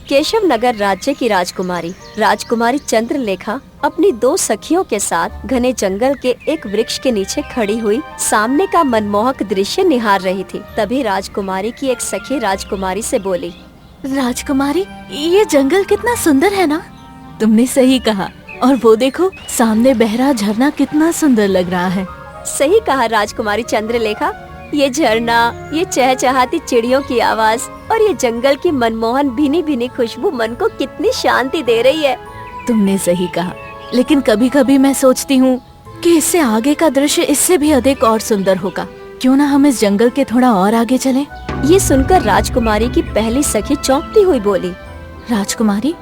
केशव नगर राज्य की राजकुमारी राजकुमारी चंद्रलेखा अपनी दो सखियों के साथ घने जंगल के एक वृक्ष के नीचे खड़ी हुई सामने का मनमोहक दृश्य निहार रही थी। तभी राजकुमारी की एक सखी राजकुमारी से बोली, राजकुमारी, ये जंगल कितना सुंदर है ना? तुमने सही कहा। और वो देखो, सामने बहरा झरना कितना सुंदर लग रहा है। सही कहा राजकुमारी चंद्रलेखा। ये झरना, ये चहचहाती चिड़ियों की आवाज और ये जंगल की मनमोहन भीनी भीनी खुशबू मन को कितनी शांति दे रही है। तुमने सही कहा, लेकिन कभी कभी मैं सोचती हूँ कि इससे आगे का दृश्य इससे भी अधिक और सुंदर होगा। क्यों ना हम इस जंगल के थोड़ा और आगे चलें? ये सुनकर राजकुमारी की पहली सखी चौंकती हुई बोली, राजकुमारी,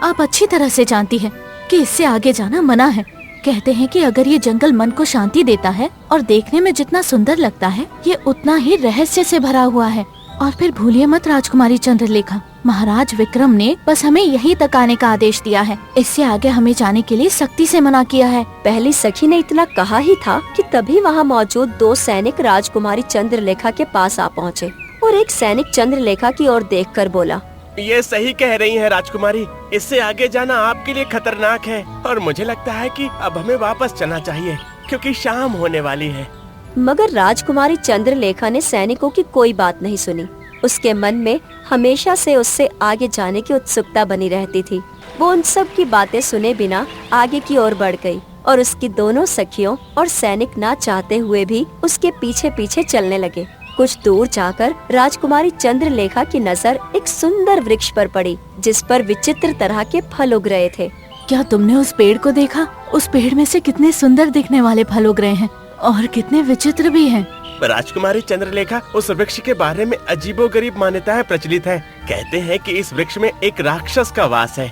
आप अच्छी तरह से जानती हैं कि इससे आगे जाना मना है। कहते हैं कि अगर ये जंगल मन को शांति देता है और देखने में जितना सुंदर लगता है, ये उतना ही रहस्य से भरा हुआ है। और फिर भूलिए मत राजकुमारी चंद्रलेखा, महाराज विक्रम ने बस हमें यहीं तक आने का आदेश दिया है। इससे आगे हमें जाने के लिए सख्ती से मना किया है। पहली सखी ने इतना कहा ही था कि तभी वहाँ मौजूद दो सैनिक राजकुमारी चंद्रलेखा के पास आ पहुँचे और एक सैनिक चंद्रलेखा की ओर देखकर बोला, ये सही कह रही हैं राजकुमारी, इससे आगे जाना आपके लिए खतरनाक है और मुझे लगता है कि अब हमें वापस चलना चाहिए क्योंकि शाम होने वाली है। मगर राजकुमारी चंद्रलेखा ने सैनिकों की कोई बात नहीं सुनी। उसके मन में हमेशा से उससे आगे जाने की उत्सुकता बनी रहती थी। वो उन सब की बातें सुने बिना आगे की ओर बढ़ गई और उसकी दोनों सखियों और सैनिक ना चाहते हुए भी उसके पीछे पीछे चलने लगे। कुछ दूर जाकर राजकुमारी चंद्रलेखा की नजर एक सुंदर वृक्ष पर पड़ी जिस पर विचित्र तरह के फल उग रहे थे। क्या तुमने उस पेड़ को देखा? उस पेड़ में से कितने सुंदर दिखने वाले फल उग रहे हैं और कितने विचित्र भी हैं। राजकुमारी चंद्रलेखा, उस वृक्ष के बारे में अजीबोगरीब मान्यताएं प्रचलित हैं। कहते हैं कि इस वृक्ष में एक राक्षस का वास है।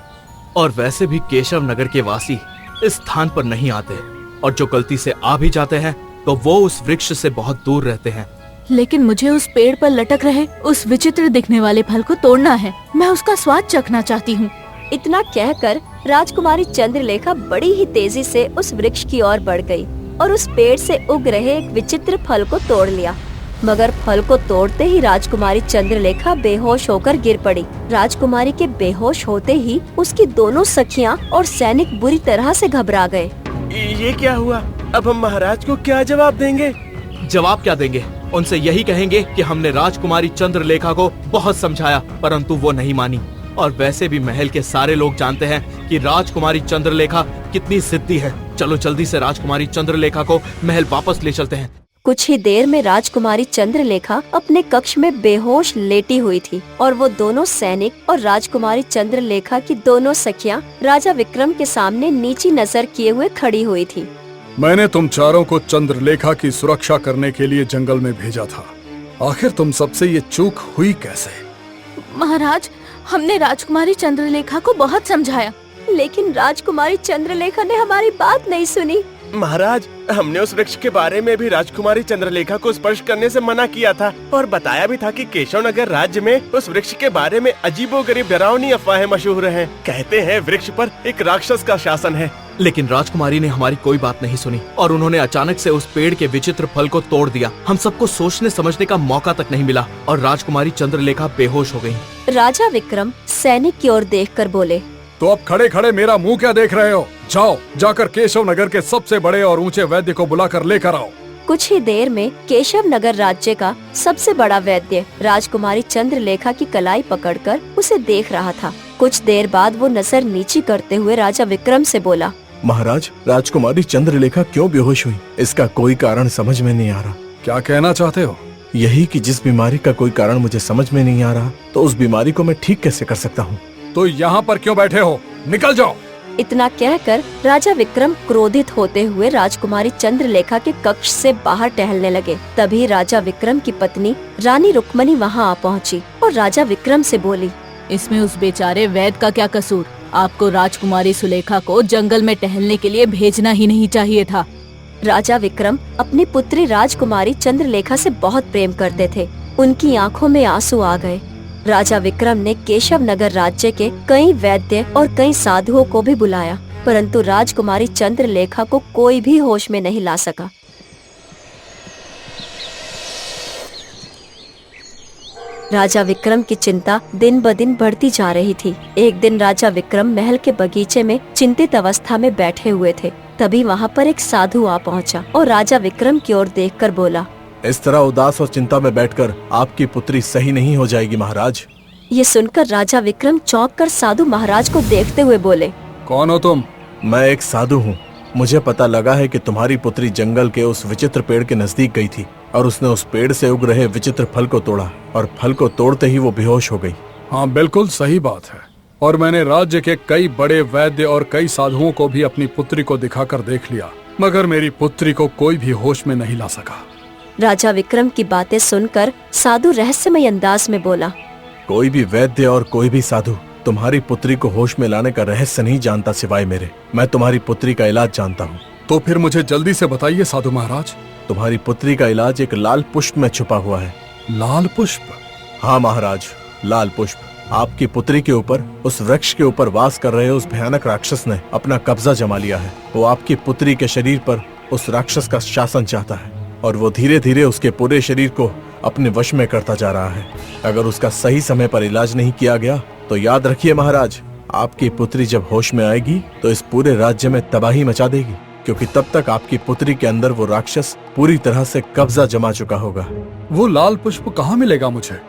और वैसे भी केशव नगर के वासी इस स्थान पर नहीं आते और जो गलती से आ भी जाते हैं तो वो उस वृक्ष से बहुत दूर रहते हैं। लेकिन मुझे उस पेड़ पर लटक रहे उस विचित्र दिखने वाले फल को तोड़ना है। मैं उसका स्वाद चखना चाहती हूँ। इतना कहकर राजकुमारी चंद्रलेखा बड़ी ही तेजी से उस वृक्ष की ओर बढ़ गई और उस पेड़ से उग रहे एक विचित्र फल को तोड़ लिया। मगर फल को तोड़ते ही राजकुमारी चंद्रलेखा बेहोश होकर गिर पड़ी। राजकुमारी के बेहोश होते ही उसकी दोनों सखियां और सैनिक बुरी तरह से घबरा गए। ये क्या हुआ? अब हम महाराज को क्या जवाब देंगे? जवाब क्या देंगे? उनसे यही कहेंगे कि हमने राजकुमारी चंद्रलेखा को बहुत समझाया परंतु वो नहीं मानी। और वैसे भी महल के सारे लोग जानते हैं कि राजकुमारी चंद्रलेखा कितनी जिद्दी है। चलो जल्दी से राजकुमारी चंद्रलेखा को महल वापस ले चलते हैं। कुछ ही देर में राजकुमारी चंद्रलेखा अपने कक्ष में बेहोश लेटी हुई थी और वो दोनों सैनिक और राजकुमारी चंद्रलेखा की दोनों सखियां राजा विक्रम के सामने नीची नजर किए हुए खड़ी हुई थी। मैंने तुम चारों को चंद्रलेखा की सुरक्षा करने के लिए जंगल में भेजा था। आखिर तुम सबसे ये चूक हुई कैसे? महाराज, हमने राजकुमारी चंद्रलेखा को बहुत समझाया, लेकिन राजकुमारी चंद्रलेखा ने हमारी बात नहीं सुनी। महाराज, हमने उस वृक्ष के बारे में भी राजकुमारी चंद्रलेखा को स्पर्श करने से मना किया था और बताया भी था कि केशव नगर राज्य में उस वृक्ष के बारे में अजीबोगरीब डरावनी अफवाहें मशहूर हैं। कहते हैं वृक्ष पर एक राक्षस का शासन है। लेकिन राजकुमारी ने हमारी कोई बात नहीं सुनी और उन्होंने अचानक से उस पेड़ के विचित्र फल को तोड़ दिया। हम सबको सोचने समझने का मौका तक नहीं मिला और राजकुमारी चंद्रलेखा बेहोश हो गयी। राजा विक्रम सैनिक की ओर देखकर बोले, तो अब खड़े खड़े मेरा मुंह क्या देख रहे हो? जाओ, जाकर केशव नगर के सबसे बड़े और ऊंचे वैद्य को बुलाकर लेकर आओ। कुछ ही देर में केशव नगर राज्य का सबसे बड़ा वैद्य राजकुमारी चंद्रलेखा की कलाई पकड़कर उसे देख रहा था। कुछ देर बाद वो नजर नीची करते हुए राजा विक्रम से बोला, महाराज, राजकुमारी चंद्रलेखा क्यों बेहोश हुई? इसका कोई कारण समझ में नहीं आ रहा। क्या कहना चाहते हो? यही कि जिस बीमारी का कोई कारण मुझे समझ में नहीं आ रहा तो उस बीमारी को मैं ठीक कैसे कर सकता हूँ? तो यहाँ पर क्यों बैठे हो? निकल जाओ। इतना कहकर राजा विक्रम क्रोधित होते हुए राजकुमारी चंद्रलेखा के कक्ष से बाहर टहलने लगे। तभी राजा विक्रम की पत्नी रानी रुक्मणी वहाँ आ पहुँची और राजा विक्रम से बोली, इसमें उस बेचारे वैद्य का क्या कसूर? आपको राजकुमारी सुलेखा को जंगल में टहलने के लिए भेजना ही नहीं चाहिए था। राजा विक्रम अपनी पुत्री राजकुमारी चंद्रलेखा से बहुत प्रेम करते थे। उनकी आंखों में आंसू आ गए। राजा विक्रम ने केशव नगर राज्य के कई वैद्य और कई साधुओं को भी बुलाया, परंतु राजकुमारी चंद्रलेखा को कोई भी होश में नहीं ला सका। राजा विक्रम की चिंता दिन ब दिन बढ़ती जा रही थी। एक दिन राजा विक्रम महल के बगीचे में चिंतित अवस्था में बैठे हुए थे। तभी वहाँ पर एक साधु आ पहुँचा और राजा विक्रम की ओर देखकर बोला, इस तरह उदास और चिंता में बैठकर आपकी पुत्री सही नहीं हो जाएगी महाराज। ये सुनकर राजा विक्रम चौंक कर साधु महाराज को देखते हुए बोले, कौन हो तुम? मैं एक साधु हूँ। मुझे पता लगा है कि तुम्हारी पुत्री जंगल के उस विचित्र पेड़ के नजदीक गई थी और उसने उस पेड़ से उग रहे विचित्र फल को तोड़ा और फल को तोड़ते ही वो बेहोश हो गई। हाँ, बिल्कुल सही बात है। और मैंने राज्य के कई बड़े वैद्य और कई साधुओं को भी अपनी पुत्री को दिखाकर देख लिया, मगर मेरी पुत्री को कोई भी होश में नहीं ला सका। राजा विक्रम की बातें सुनकर साधु रहस्यमय अंदाज में बोला, कोई भी वैद्य और कोई भी साधु तुम्हारी पुत्री को होश में लाने का रहस्य नहीं जानता सिवाय मेरे। मैं तुम्हारी पुत्री का इलाज जानता हूँ। तो फिर मुझे जल्दी से बताइए साधु महाराज। तुम्हारी पुत्री का इलाज एक लाल पुष्प में छुपा हुआ है। लाल पुष्प? हाँ महाराज, लाल पुष्प। आपकी पुत्री के ऊपर, उस वृक्ष के ऊपर वास कर रहे उस भयानक राक्षस ने अपना कब्जा जमा लिया है। वो आपकी पुत्री के शरीर पर उस राक्षस का शासन चाहता है और वो धीरे धीरे उसके पूरे शरीर को अपने वश में करता जा रहा है। अगर उसका सही समय पर इलाज नहीं किया गया तो याद रखिए महाराज, आपकी पुत्री जब होश में आएगी तो इस पूरे राज्य में तबाही मचा देगी, क्योंकि तब तक आपकी पुत्री के अंदर वो राक्षस पूरी तरह से कब्जा जमा चुका होगा। वो लाल पुष्प कहाँ मिलेगा मुझे?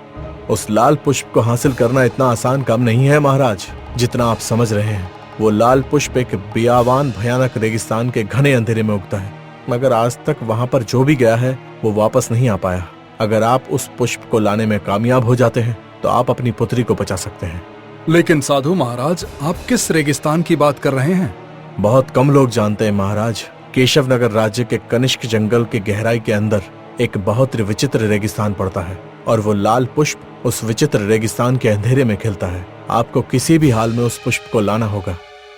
उस लाल पुष्प को हासिल करना इतना आसान काम नहीं है महाराज, जितना आप समझ रहे हैं। वो लाल पुष्प एक बियावान भयानक रेगिस्तान के घने अंधेरे में उगता है, मगर आज तक वहाँ पर जो भी गया है वो वापस नहीं आ पाया। अगर आप उस पुष्प को लाने में कामयाब हो जाते हैं तो आप अपनी पुत्री को बचा सकते हैं। लेकिन साधु महाराज, आप किस रेगिस्तान की बात कर रहे हैं? बहुत कम लोग जानते हैं महाराज, केशव नगर राज्य के कनिष्क जंगल के गहराई के अंदर एक बहुत विचित्र रेगिस्तान पड़ता है और वो लाल पुष्प उस विचित्र रेगिस्तान के अंधेरे में खिलता है। आपको किसी भी हाल में उस पुष्प को लाना होगा।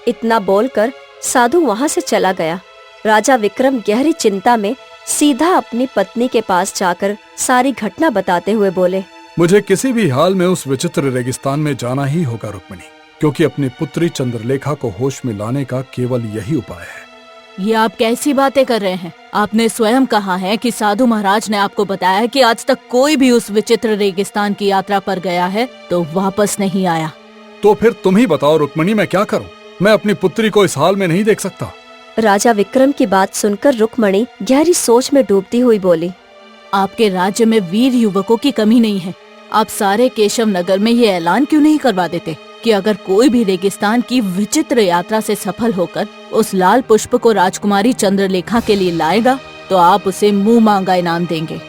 इतना बोलकर साधु वहाँ से चला गया। राजा विक्रम गहरी चिंता में सीधा अपनी पत्नी के पास जाकर सारी घटना बताते हुए बोले, मुझे किसी भी हाल में उस विचित्र रेगिस्तान में जाना ही होगा रुक्मिणी, क्योंकि अपनी पुत्री चंद्रलेखा को होश में लाने का केवल यही उपाय है। ये आप कैसी बातें कर रहे हैं? आपने स्वयं कहा है कि साधु महाराज ने आपको बताया कि आज तक कोई भी उस विचित्र रेगिस्तान की यात्रा पर गया है तो वापस नहीं आया। तो फिर तुम ही बताओ रुक्मिणी, मैं क्या करूं? मैं अपनी पुत्री को इस हाल में नहीं देख सकता। राजा विक्रम की बात सुनकर रुक्मिणी गहरी सोच में डूबती हुई बोली, आपके राज्य में वीर युवकों की कमी नहीं है। आप सारे केशव नगर में ये ऐलान क्यों नहीं करवा देते कि अगर कोई भी रेगिस्तान की विचित्र यात्रा से सफल होकर उस लाल पुष्प को राजकुमारी चंद्रलेखा के लिए लाएगा तो आप उसे मुंह मांगा इनाम देंगे।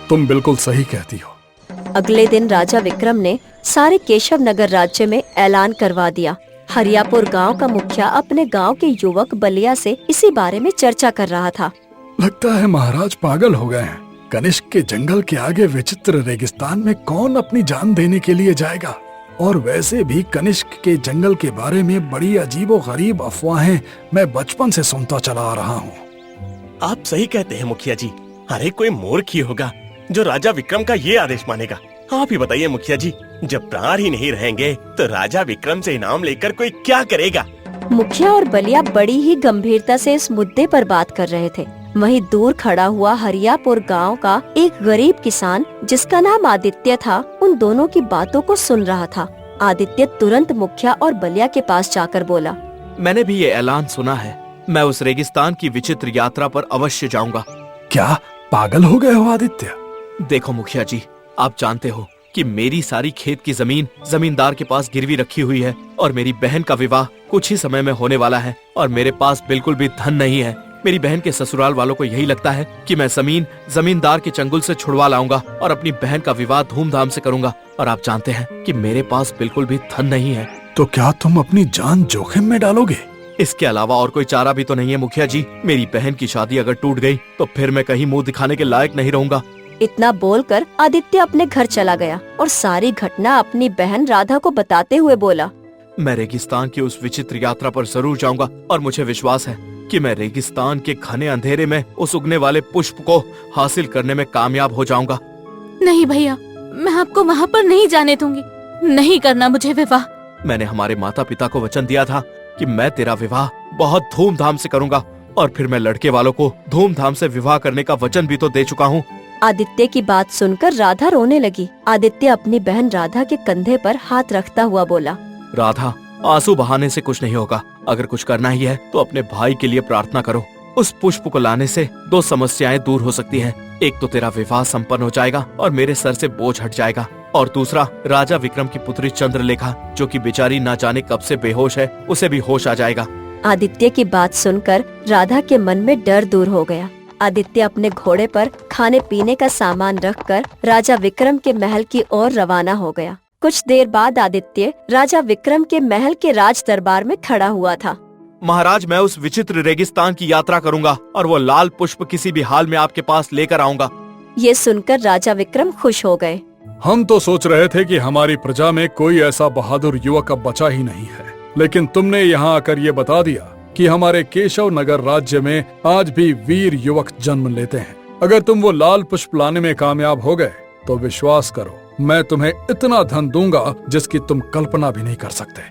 तुम बिल्कुल सही कहती हो। अगले दिन राजा विक्रम ने सारे केशव नगर राज्य में ऐलान करवा दिया। हरियापुर गांव का मुखिया अपने गांव के युवक बलिया से इसी बारे में चर्चा कर रहा था। लगता है महाराज पागल हो गए हैं। कनिष्क के जंगल के आगे विचित्र रेगिस्तान में कौन अपनी जान देने के लिए जाएगा? और वैसे भी कनिष्क के जंगल के बारे में बड़ी अजीबोगरीब अफवाहें मैं बचपन से सुनता चला आ रहा हूँ। आप सही कहते हैं मुखिया जी। अरे कोई मूर्ख ही होगा जो राजा विक्रम का ये आदेश मानेगा। आप ही बताइए मुखिया जी, जब प्राण ही नहीं रहेंगे तो राजा विक्रम से इनाम लेकर कोई क्या करेगा? मुखिया और बलिया बड़ी ही गंभीरता से इस मुद्दे पर बात कर रहे थे। वहीं दूर खड़ा हुआ हरियापुर गांव का एक गरीब किसान जिसका नाम आदित्य था, उन दोनों की बातों को सुन रहा था। आदित्य तुरंत मुखिया और बलिया के पास जाकर बोला, मैंने भी ये ऐलान सुना है। मैं उस रेगिस्तान की विचित्र यात्रा पर अवश्य जाऊंगा। क्या पागल हो गए हो आदित्य? देखो मुखिया जी, आप जानते हो कि मेरी सारी खेत की जमीन जमींदार के पास गिरवी रखी हुई है और मेरी बहन का विवाह कुछ ही समय में होने वाला है और मेरे पास बिल्कुल भी धन नहीं है। मेरी बहन के ससुराल वालों को यही लगता है कि मैं जमीन जमींदार के चंगुल से छुड़वा लाऊंगा और अपनी बहन का विवाह धूमधाम से करूंगा। और आप जानते हैं कि मेरे पास बिल्कुल भी धन नहीं है। तो क्या तुम अपनी जान जोखिम में डालोगे? इसके अलावा और कोई चारा भी तो नहीं है मुखिया जी। मेरी बहन की शादी अगर टूट गई तो फिर मैं कहीं मुंह दिखाने के लायक नहीं रहूंगा। इतना बोलकर आदित्य अपने घर चला गया और सारी घटना अपनी बहन राधा को बताते हुए बोला, मैं रेगिस्तान की उस विचित्र यात्रा पर जरूर जाऊंगा और मुझे विश्वास है कि मैं रेगिस्तान के घने अंधेरे में उस उगने वाले पुष्प को हासिल करने में कामयाब हो जाऊंगा। नहीं भैया, मैं आपको वहाँ पर नहीं जाने दूंगी। नहीं करना मुझे विवाह। मैंने हमारे माता पिता को वचन दिया था कि मैं तेरा विवाह बहुत धूमधाम से करूंगा और फिर मैं लड़के वालों को धूमधाम से विवाह करने का वचन भी तो दे चुका हूँ। आदित्य की बात सुनकर राधा रोने लगी। आदित्य अपनी बहन राधा के कंधे पर हाथ रखता हुआ बोला, राधा, आंसू बहाने से कुछ नहीं होगा। अगर कुछ करना ही है तो अपने भाई के लिए प्रार्थना करो। उस पुष्प को लाने से 2 समस्याएं दूर हो सकती हैं। एक तो तेरा विवाह संपन्न हो जाएगा और मेरे सर से बोझ हट जाएगा, और दूसरा राजा विक्रम की पुत्री चंद्रलेखा, जो कि बेचारी ना जाने कब से बेहोश है, उसे भी होश आ जाएगा। आदित्य की बात सुनकर राधा के मन में डर दूर हो गया। आदित्य अपने घोड़े पर खाने पीने का सामान रखकर राजा विक्रम के महल की ओर रवाना हो गया। कुछ देर बाद आदित्य राजा विक्रम के महल के राज दरबार में खड़ा हुआ था। महाराज, मैं उस विचित्र रेगिस्तान की यात्रा करूंगा और वो लाल पुष्प किसी भी हाल में आपके पास लेकर आऊंगा। ये सुनकर राजा विक्रम खुश हो गए। हम तो सोच रहे थे कि हमारी प्रजा में कोई ऐसा बहादुर युवक अब बचा ही नहीं है, लेकिन तुमने यहाँ आकर ये बता दिया कि हमारे केशव नगर राज्य में आज भी वीर युवक जन्म लेते हैं। अगर तुम वो लाल पुष्प लाने में कामयाब हो गए तो विश्वास करो, मैं तुम्हें इतना धन दूंगा जिसकी तुम कल्पना भी नहीं कर सकते।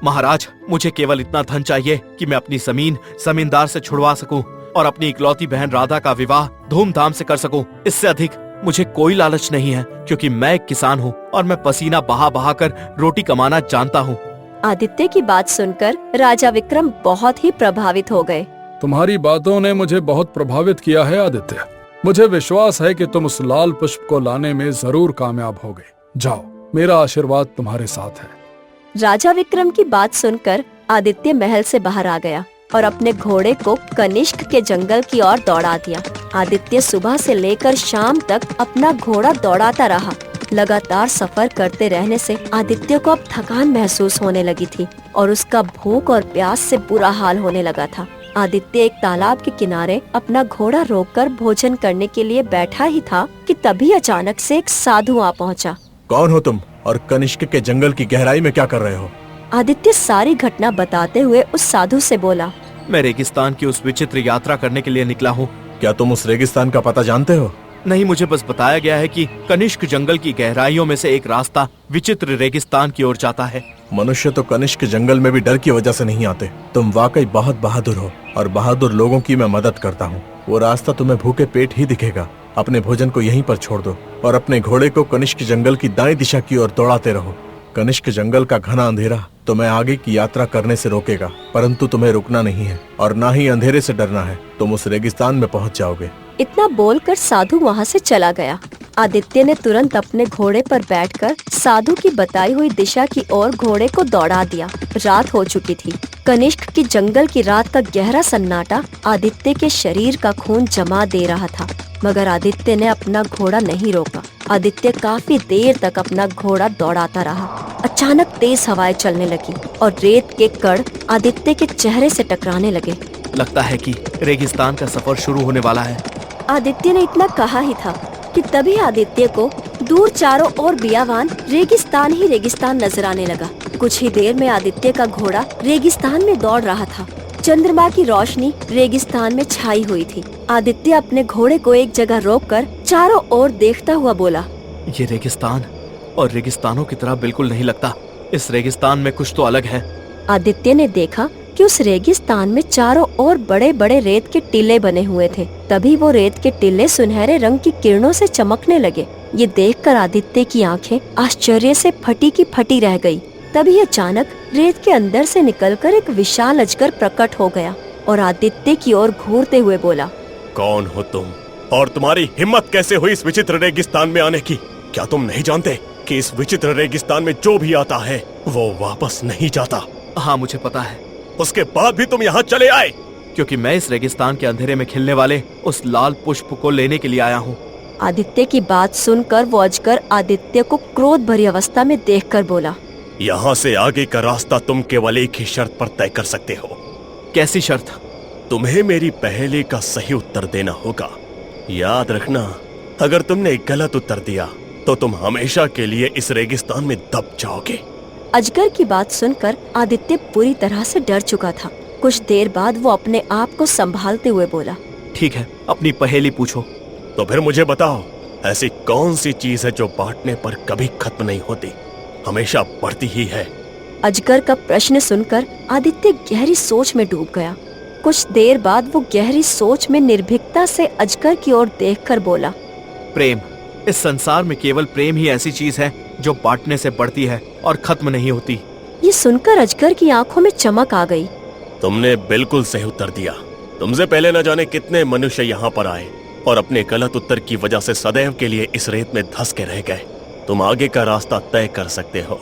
महाराज, मुझे केवल इतना धन चाहिए कि मैं अपनी जमीन जमींदार से छुड़वा सकूं और अपनी इकलौती बहन राधा का विवाह धूमधाम से कर सकूं। इससे अधिक मुझे कोई लालच नहीं है, क्योंकि मैं एक किसान हूं और मैं पसीना बहा बहा कर रोटी कमाना जानता हूं। आदित्य की बात सुनकर राजा विक्रम बहुत ही प्रभावित हो गए। तुम्हारी बातों ने मुझे बहुत प्रभावित किया है आदित्य। मुझे विश्वास है कि तुम उस लाल पुष्प को लाने में जरूर कामयाब होगे। जाओ, मेरा आशीर्वाद तुम्हारे साथ है। राजा विक्रम की बात सुनकर आदित्य महल से बाहर आ गया और अपने घोड़े को कनिष्क के जंगल की ओर दौड़ा दिया। आदित्य सुबह से लेकर शाम तक अपना घोड़ा दौड़ाता रहा। लगातार सफर करते रहने से आदित्य को अब थकान महसूस होने लगी थी और उसका भूख और प्यास से बुरा हाल होने लगा था। आदित्य एक तालाब के किनारे अपना घोड़ा रोककर भोजन करने के लिए बैठा ही था कि तभी अचानक से एक साधु आ पहुंचा। कौन हो तुम और कनिष्क के जंगल की गहराई में क्या कर रहे हो? आदित्य सारी घटना बताते हुए उस साधु से बोला, मैं रेगिस्तान की उस विचित्र यात्रा करने के लिए निकला हूँ। क्या तुम उस रेगिस्तान का पता जानते हो? नहीं, मुझे बस बताया गया है कि कनिष्क जंगल की गहराइयों में से एक रास्ता विचित्र रेगिस्तान की ओर जाता है। मनुष्य तो कनिष्क जंगल में भी डर की वजह से नहीं आते। तुम वाकई बहुत बहादुर हो और बहादुर लोगों की मैं मदद करता हूँ। वो रास्ता तुम्हें भूखे पेट ही दिखेगा। अपने भोजन को यहीं पर छोड़ दो और अपने घोड़े को कनिष्क जंगल की दाएं दिशा की ओर दौड़ाते रहो। कनिष्क जंगल का घना अंधेरा तुम्हें आगे की यात्रा करने से रोकेगा, परंतु तुम्हें रुकना नहीं है और ना ही अंधेरे से डरना है। तुम उस रेगिस्तान में पहुंच जाओगे। इतना बोलकर साधु वहां से चला गया। आदित्य ने तुरंत अपने घोड़े पर बैठकर साधु की बताई हुई दिशा की ओर घोड़े को दौड़ा दिया। रात हो चुकी थी। कनिष्क की जंगल की रात का गहरा सन्नाटा आदित्य के शरीर का खून जमा दे रहा था, मगर आदित्य ने अपना घोड़ा नहीं रोका। आदित्य काफी देर तक अपना घोड़ा दौड़ाता रहा। अचानक तेज हवाएं चलने लगी और रेत के कण आदित्य के चेहरे से टकराने लगे। लगता है कि रेगिस्तान का सफर शुरू होने वाला है। आदित्य ने इतना कहा ही था कि तभी आदित्य को दूर चारों ओर बियावान रेगिस्तान ही रेगिस्तान नजर आने लगा। कुछ ही देर में आदित्य का घोड़ा रेगिस्तान में दौड़ रहा था। चंद्रमा की रोशनी रेगिस्तान में छाई हुई थी। आदित्य अपने घोड़े को एक जगह रोककर चारों ओर देखता हुआ बोला, ये रेगिस्तान और रेगिस्तानों की तरह बिल्कुल नहीं लगता। इस रेगिस्तान में कुछ तो अलग है। आदित्य ने देखा कि उस रेगिस्तान में चारों ओर बड़े बड़े रेत के टीले बने हुए थे। तभी वो रेत के टीले सुनहरे रंग की किरणों से चमकने लगे। ये देखकर आदित्य की आंखें आश्चर्य से फटी की फटी रह गई। तभी अचानक रेत के अंदर से निकलकर एक विशाल अजगर प्रकट हो गया और आदित्य की ओर घूरते हुए बोला, कौन हो तुम और तुम्हारी हिम्मत कैसे हुई इस विचित्र रेगिस्तान में आने की? क्या तुम नहीं जानते कि इस विचित्र रेगिस्तान में जो भी आता है वो वापस नहीं जाता? हाँ, मुझे पता है। उसके बाद भी तुम यहाँ चले आए? क्योंकि मैं इस रेगिस्तान के अंधेरे में खिलने वाले उस लाल पुष्प को लेने के लिए आया हूँ। आदित्य की बात सुनकर वो अजगर आदित्य को क्रोध भरी अवस्था में देखकर बोला, यहाँ से आगे का रास्ता तुम केवल एक ही शर्त पर तय कर सकते हो। कैसी शर्त? तुम्हें मेरी पहेली का सही उत्तर देना होगा। याद रखना, अगर तुमने गलत उत्तर दिया तो तुम हमेशा के लिए इस रेगिस्तान में दब जाओगे। अजगर की बात सुनकर आदित्य पूरी तरह से डर चुका था। कुछ देर बाद वो अपने आप को संभालते हुए बोला, ठीक है, अपनी पहेली पूछो। तो फिर मुझे बताओ, ऐसी कौन सी चीज है जो बांटने पर कभी खत्म नहीं होती, हमेशा बढ़ती ही है? अजगर का प्रश्न सुनकर आदित्य गहरी सोच में डूब गया। कुछ देर बाद वो गहरी सोच में निर्भीकता से अजगर की ओर देखकर बोला, प्रेम। इस संसार में केवल प्रेम ही ऐसी चीज है जो बांटने से बढ़ती है और खत्म नहीं होती। ये सुनकर अजगर की आंखों में चमक आ गई। तुमने बिल्कुल सही उत्तर दिया। तुमसे पहले न जाने कितने मनुष्य यहाँ पर आए और अपने गलत उत्तर की वजह से सदैव के लिए इस रेत में धंस के रह गए। तुम आगे का रास्ता तय कर सकते हो।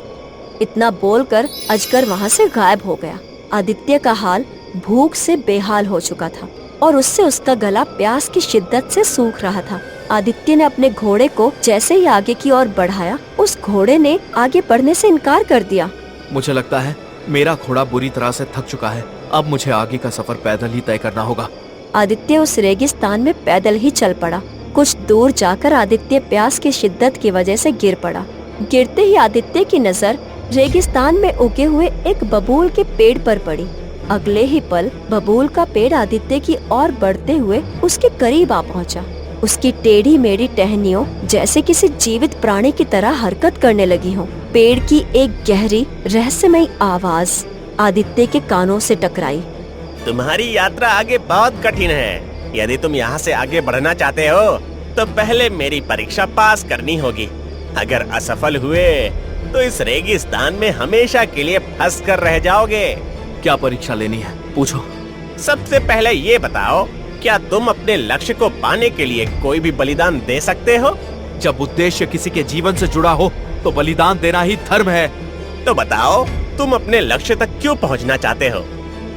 इतना बोलकर अजगर वहाँ से गायब हो गया। आदित्य का हाल भूख से बेहाल हो चुका था और उससे उसका गला प्यास की शिद्दत से सूख रहा था। आदित्य ने अपने घोड़े को जैसे ही आगे की ओर बढ़ाया, उस घोड़े ने आगे बढ़ने से इनकार कर दिया। मुझे लगता है मेरा घोड़ा बुरी तरह से थक चुका है। अब मुझे आगे का सफर पैदल ही तय करना होगा। आदित्य उस रेगिस्तान में पैदल ही चल पड़ा। कुछ दूर जाकर आदित्य प्यास की शिद्दत की वजह से गिर पड़ा। गिरते ही आदित्य की नजर रेगिस्तान में उगे हुए एक बबूल के पेड़ पर पड़ी। अगले ही पल बबूल का पेड़ आदित्य की ओर बढ़ते हुए उसके करीब आ पहुंचा। उसकी टेढ़ी मेढ़ी टहनियों जैसे किसी जीवित प्राणी की तरह हरकत करने लगी हो। पेड़ की एक गहरी रहस्यमयी आवाज आदित्य के कानों से टकराई। तुम्हारी यात्रा आगे बहुत कठिन है। यदि तुम यहाँ से आगे बढ़ना चाहते हो तो पहले मेरी परीक्षा पास करनी होगी। अगर असफल हुए तो इस रेगिस्तान में हमेशा के लिए फंस कर रह जाओगे। क्या परीक्षा लेनी है, पूछो। सबसे पहले ये बताओ, क्या तुम अपने लक्ष्य को पाने के लिए कोई भी बलिदान दे सकते हो? जब उद्देश्य किसी के जीवन से जुड़ा हो तो बलिदान देना ही धर्म है। तो बताओ, तुम अपने लक्ष्य तक क्यों पहुंचना चाहते हो?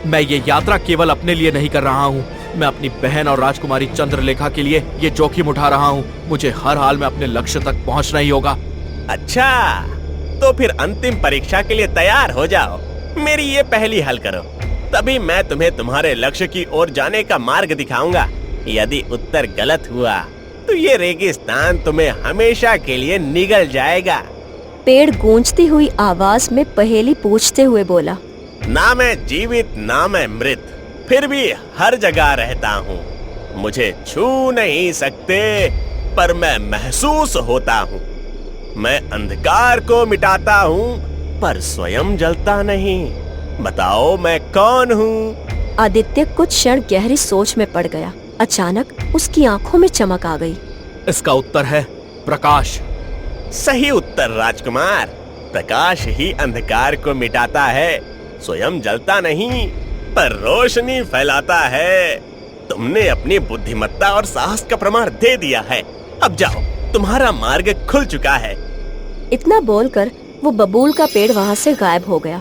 मैं ये यात्रा केवल अपने लिए नहीं कर रहा हूँ। मैं अपनी बहन और राजकुमारी चंद्रलेखा के लिए ये जोखिम उठा रहा हूँ। मुझे हर हाल में अपने लक्ष्य तक पहुँचना ही होगा। अच्छा, तो फिर अंतिम परीक्षा के लिए तैयार हो जाओ। मेरी ये पहेली हल करो, तभी मैं तुम्हें तुम्हारे लक्ष्य की ओर जाने का मार्ग दिखाऊंगा। यदि उत्तर गलत हुआ तो ये रेगिस्तान तुम्हें हमेशा के लिए निगल जाएगा। पेड़ गूंजती हुई आवाज में पहेली पूछते हुए बोला। ना मैं जीवित ना मैं मृत, फिर भी हर जगह रहता हूँ। मुझे छू नहीं सकते पर मैं महसूस होता हूँ। मैं अंधकार को मिटाता हूँ पर स्वयं जलता नहीं। बताओ मैं कौन हूँ? आदित्य कुछ क्षण गहरी सोच में पड़ गया। अचानक उसकी आंखों में चमक आ गई। इसका उत्तर है प्रकाश। सही उत्तर राजकुमार। प्रकाश ही अंधकार को मिटाता है, स्वयं जलता नहीं पर रोशनी फैलाता है। तुमने अपनी बुद्धिमत्ता और साहस का प्रमाण दे दिया है। अब जाओ, तुम्हारा मार्ग खुल चुका है। इतना बोलकर वो बबूल का पेड़ वहाँ से गायब हो गया।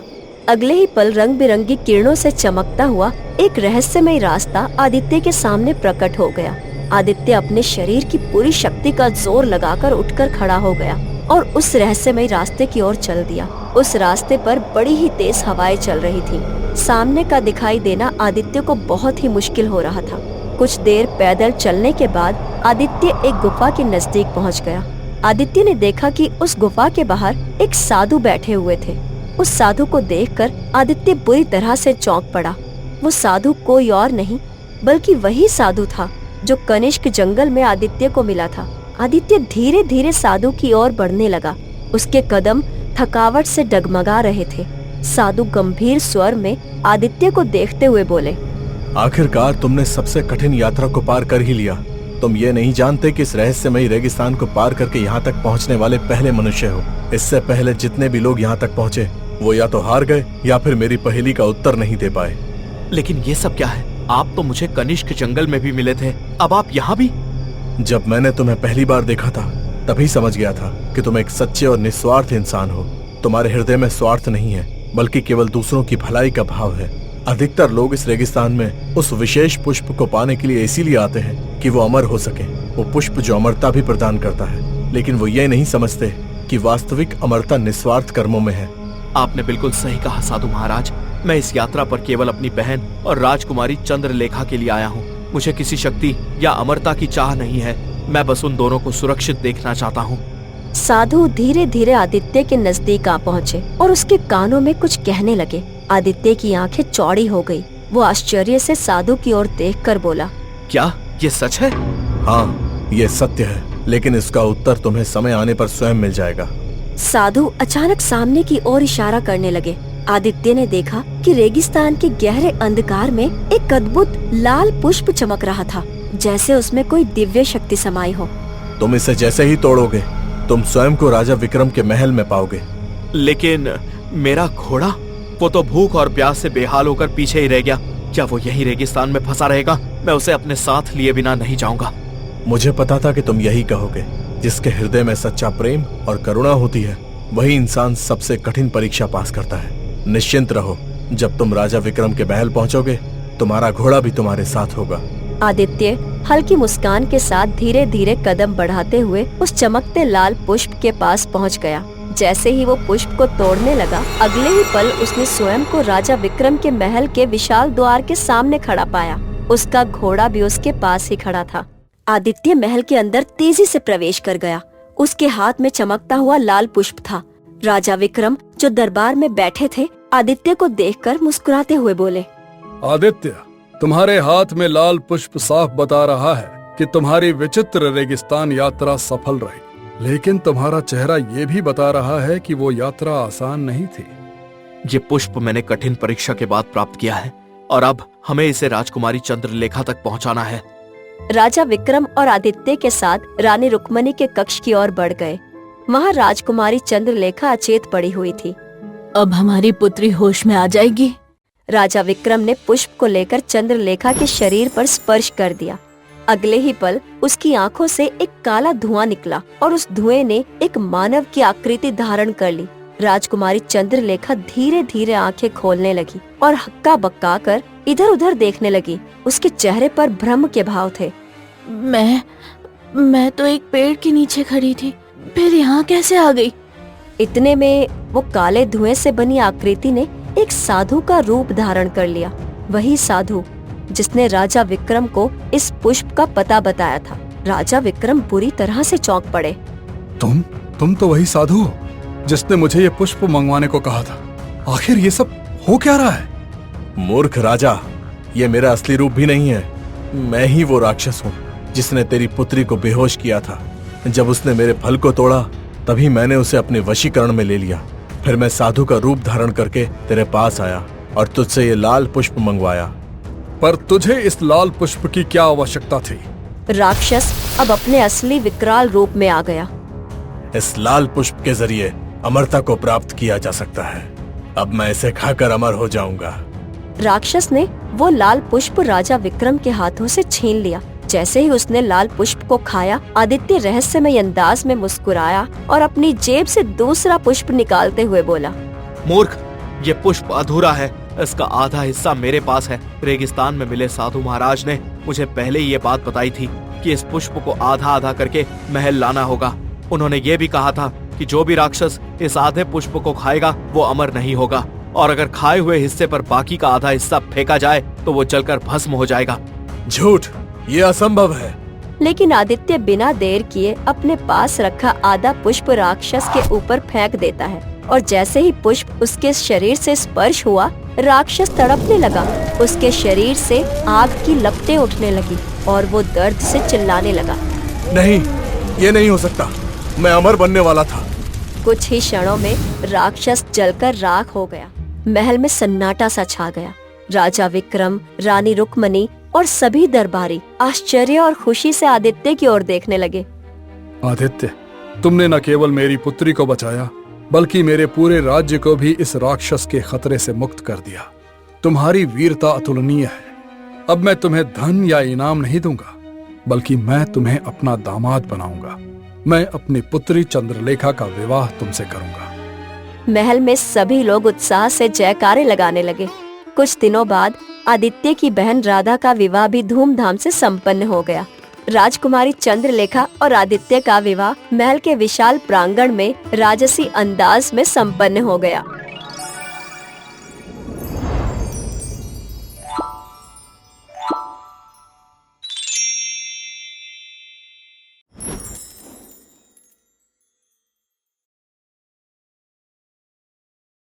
अगले ही पल रंग बिरंगी किरणों से चमकता हुआ एक रहस्यमय रास्ता आदित्य के सामने प्रकट हो गया। आदित्य अपने शरीर की पूरी शक्ति का जोर लगाकर उठकर खड़ा हो गया और उस रहस्यमय रास्ते की ओर चल दिया। उस रास्ते पर बड़ी ही तेज हवाएं चल रही थी। सामने का दिखाई देना आदित्य को बहुत ही मुश्किल हो रहा था। कुछ देर पैदल चलने के बाद आदित्य एक गुफा के नजदीक पहुंच गया। आदित्य ने देखा कि उस गुफा के बाहर एक साधु बैठे हुए थे। उस साधु को देखकर आदित्य बुरी तरह से चौंक पड़ा। वो साधु कोई और नहीं बल्कि वही साधु था जो कनिष्क जंगल में आदित्य को मिला था। आदित्य धीरे धीरे साधु की ओर बढ़ने लगा। उसके कदम थकावट से डगमगा रहे थे। साधु गंभीर स्वर में आदित्य को देखते हुए बोले, आखिरकार तुमने सबसे कठिन यात्रा को पार कर ही लिया। तुम ये नहीं जानते कि इस रहस्यमयी रेगिस्तान को पार करके यहाँ तक पहुँचने वाले पहले मनुष्य हो। इससे पहले जितने भी लोग यहाँ तक पहुँचे वो या तो हार गए या फिर मेरी पहेली का उत्तर नहीं दे पाए। लेकिन ये सब क्या है? आप तो मुझे कनिष्क जंगल में भी मिले थे, अब आप यहाँ भी? जब मैंने तुम्हें पहली बार देखा था तभी समझ गया था कि तुम एक सच्चे और निस्वार्थ इंसान हो। तुम्हारे हृदय में स्वार्थ नहीं है बल्कि केवल दूसरों की भलाई का भाव है। अधिकतर लोग इस रेगिस्तान में उस विशेष पुष्प को पाने के लिए इसीलिए आते हैं कि वो अमर हो सके। वो पुष्प जो अमरता भी प्रदान करता है, लेकिन वो ये नहीं समझते कि वास्तविक अमरता निस्वार्थ कर्मों में है। आपने बिल्कुल सही कहा साधु महाराज। मैं इस यात्रा पर केवल अपनी बहन और राजकुमारी चंद्रलेखा के लिए आया हूँ। मुझे किसी शक्ति या अमरता की चाह नहीं है। मैं बस उन दोनों को सुरक्षित देखना चाहता हूँ। साधु धीरे धीरे आदित्य के नजदीक आ पहुँचे और उसके कानों में कुछ कहने लगे। आदित्य की आंखें चौड़ी हो गई। वो आश्चर्य से साधु की ओर देखकर बोला, क्या ये सच है? हाँ, ये सत्य है, लेकिन इसका उत्तर तुम्हें समय आने पर स्वयं मिल जाएगा। साधु अचानक सामने की ओर इशारा करने लगे। आदित्य ने देखा कि रेगिस्तान के गहरे अंधकार में एक अद्भुत लाल पुष्प चमक रहा था, जैसे उसमें कोई दिव्य शक्ति समाई हो। तुम इसे जैसे ही तोड़ोगे तुम स्वयं को राजा विक्रम के महल में पाओगे। लेकिन मेरा घोड़ा, वो तो भूख और प्यास से बेहाल होकर पीछे ही रह गया। क्या वो यही रेगिस्तान में फंसा रहेगा? मैं उसे अपने साथ लिए बिना नहीं जाऊंगा। मुझे पता था कि तुम यही कहोगे। जिसके हृदय में सच्चा प्रेम और करुणा होती है वही इंसान सबसे कठिन परीक्षा पास करता है। निश्चिंत रहो, जब तुम राजा विक्रम के महल पहुंचोगे तुम्हारा घोड़ा भी तुम्हारे साथ होगा। आदित्य हल्की मुस्कान के साथ धीरे धीरे कदम बढ़ाते हुए उस चमकते लाल पुष्प के पास पहुंच गया। जैसे ही वो पुष्प को तोड़ने लगा, अगले ही पल उसने स्वयं को राजा विक्रम के महल के विशाल द्वार के सामने खड़ा पाया। उसका घोड़ा भी उसके पास ही खड़ा था। आदित्य महल के अंदर तेजी से प्रवेश कर गया। उसके हाथ में चमकता हुआ लाल पुष्प था। राजा विक्रम जो दरबार में बैठे थे, आदित्य को देखकर मुस्कुराते हुए बोले, आदित्य, तुम्हारे हाथ में लाल पुष्प साफ बता रहा है कि तुम्हारी विचित्र रेगिस्तान यात्रा सफल रही, लेकिन तुम्हारा चेहरा ये भी बता रहा है कि वो यात्रा आसान नहीं थी। ये पुष्प मैंने कठिन परीक्षा के बाद प्राप्त किया है और अब हमें इसे राजकुमारी चंद्रलेखा तक पहुंचाना है। राजा विक्रम और आदित्य के साथ रानी रुक्मणी के कक्ष की ओर बढ़ गए। वहाँ राजकुमारी चंद्रलेखा अचेत पड़ी हुई थी। अब हमारी पुत्री होश में आ जाएगी। राजा विक्रम ने पुष्प को लेकर चंद्रलेखा के शरीर पर स्पर्श कर दिया। अगले ही पल उसकी आंखों से एक काला धुआं निकला और उस धुएं ने एक मानव की आकृति धारण कर ली। राजकुमारी चंद्रलेखा धीरे धीरे आंखें खोलने लगी और हक्का बक्का कर इधर उधर देखने लगी। उसके चेहरे पर भ्रम के भाव थे। मैं तो एक पेड़ के नीचे खड़ी थी, फिर यहाँ कैसे आ गई? इतने में वो काले धुएं से बनी आकृति ने एक साधु का रूप धारण कर लिया। वही साधु जिसने राजा विक्रम को इस पुष्प का पता बताया था। राजा विक्रम बुरी तरह से चौंक पड़े। तुम तो वही साधु हो जिसने मुझे ये पुष्प मंगवाने को कहा था। आखिर ये सब हो क्या रहा है? मूर्ख राजा, ये मेरा असली रूप भी नहीं है। मैं ही वो राक्षस हूँ जिसने तेरी पुत्री को बेहोश किया था। जब उसने मेरे फल को तोड़ा तभी मैंने उसे अपने वशीकरण में ले लिया। फिर मैं साधु का रूप धारण करके तेरे पास आया और तुझसे ये लाल पुष्प मंगवाया। पर तुझे इस लाल पुष्प की क्या आवश्यकता थी? राक्षस अब अपने असली विकराल रूप में आ गया। इस लाल पुष्प के जरिए अमरता को प्राप्त किया जा सकता है। अब मैं इसे खाकर अमर हो जाऊंगा। राक्षस ने वो लाल पुष्प राजा विक्रम के हाथों से छीन लिया। जैसे ही उसने लाल पुष्प को खाया, आदित्य रहस्यमय अंदाज में मुस्कुराया और अपनी जेब से दूसरा पुष्प निकालते हुए बोला, मूर्ख, ये पुष्प अधूरा है। इसका आधा हिस्सा मेरे पास है। रेगिस्तान में मिले साधु महाराज ने मुझे पहले ही ये बात बताई थी कि इस पुष्प को आधा आधा करके महल लाना होगा। उन्होंने ये भी कहा था कि जो भी राक्षस इस आधे पुष्प को खाएगा वो अमर नहीं होगा, और अगर खाए हुए हिस्से पर बाकी का आधा हिस्सा फेंका जाए तो वो जलकर भस्म हो जाएगा। झूठ, ये असंभव है। लेकिन आदित्य बिना देर किए अपने पास रखा आधा पुष्प राक्षस के ऊपर फेंक देता है और जैसे ही पुष्प उसके शरीर से स्पर्श हुआ, राक्षस तड़पने लगा। उसके शरीर से आग की लपटें उठने लगी और वो दर्द से चिल्लाने लगा। नहीं, ये नहीं हो सकता। मैं अमर बनने वाला था। कुछ ही क्षणों में राक्षस जलकर राख हो गया। महल में सन्नाटा सा छा गया। राजा विक्रम, रानी रुक्मणी और सभी दरबारी आश्चर्य और खुशी से आदित्य की ओर देखने लगे। आदित्य, तुमने न केवल मेरी पुत्री को बचाया बल्कि मेरे पूरे राज्य को भी इस राक्षस के खतरे से मुक्त कर दिया। तुम्हारी वीरता अतुलनीय है। अब मैं तुम्हें धन या इनाम नहीं दूंगा, बल्कि मैं तुम्हें अपना दामाद बनाऊंगा। मैं अपनी पुत्री चंद्रलेखा का विवाह तुमसे करूंगा। महल में सभी लोग उत्साह से जयकारे लगाने लगे। कुछ दिनों बाद आदित्य की बहन राधा का विवाह भी धूमधाम से संपन्न हो गया। राजकुमारी चंद्रलेखा और आदित्य का विवाह महल के विशाल प्रांगण में राजसी अंदाज में संपन्न हो गया।